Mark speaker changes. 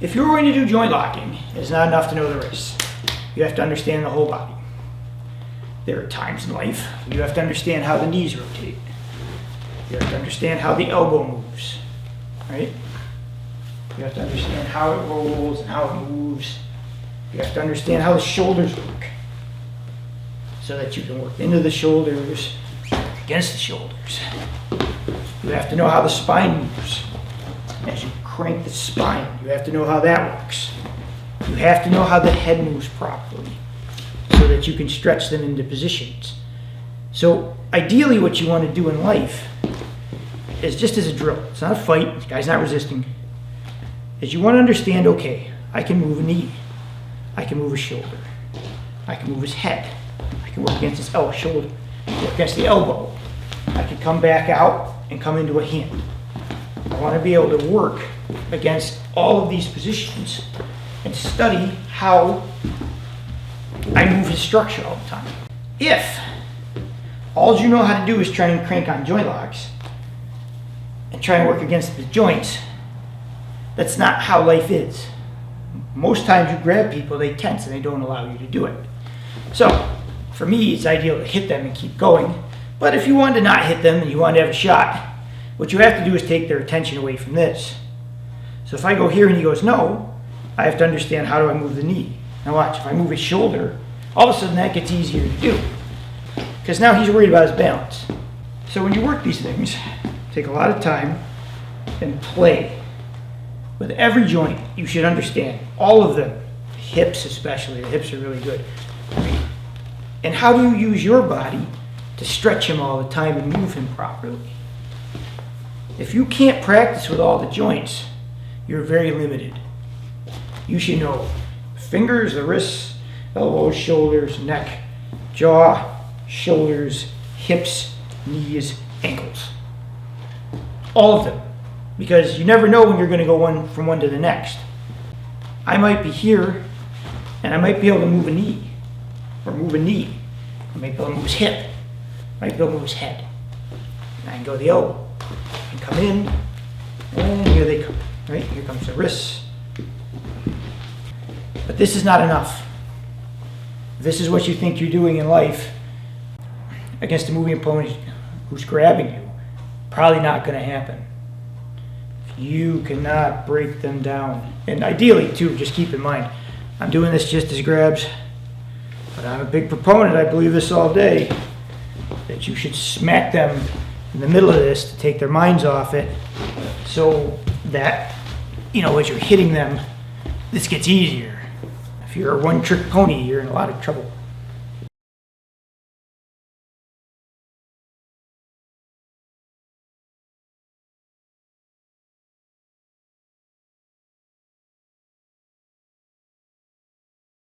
Speaker 1: If you're going to do joint locking, it's not enough to know the wrists. You have to understand the whole body. There are times in life you have to understand how the knees rotate. You have to understand how the elbow moves, right? You have to understand how it rolls and how it moves. You have to understand how the shoulders work so that you can work into the shoulders, against the shoulders. You have to know how the spine moves. As you crank the spine, you have to know how that works. You have to know how the head moves properly so that you can stretch them into positions. So ideally what you want to do in life is just as a drill. It's not a fight. This guy's not resisting. Is you want to understand, okay, I can move a knee. I can move a shoulder. I can move his head. I can work against his shoulder. Work against the elbow. I can come back out and come into a hand. I want to be able to work against all of these positions and study how I move his structure all the time. If all you know how to do is try and crank on joint locks and try and work against the joints, that's not how life is. Most times you grab people, they tense and they don't allow you to do it. So for me, it's ideal to hit them and keep going. But if you want to not hit them and you want to have a shot, what you have to do is take their attention away from this. So if I go here and he goes no, I have to understand how do I move the knee. Now watch, if I move his shoulder, all of a sudden that gets easier to do. Because now he's worried about his balance. So when you work these things, take a lot of time and play. With every joint, you should understand, all of them, hips especially, the hips are really good. And how do you use your body to stretch him all the time and move him properly? If you can't practice with all the joints, you're very limited. You should know fingers, the wrists, elbows, shoulders, neck, jaw, shoulders, hips, knees, ankles. All of them. Because you never know when you're going to go from one to the next. I might be here, and I might be able to move a knee, or move a knee. I might be able to move his hip. I might be able to move his head. And I can go to the elbow, and come in, and here they come. Right? Here comes the wrists. But this is not enough. This is what you think you're doing in life against a moving opponent who's grabbing you. Probably not going to happen. You cannot break them down. And ideally, too, just keep in mind, I'm doing this just as grabs, but I'm a big proponent, I believe this all day, that you should smack them in the middle of this to take their minds off it so that, as you're hitting them, this gets easier. If you're a one-trick pony, you're in a lot of trouble.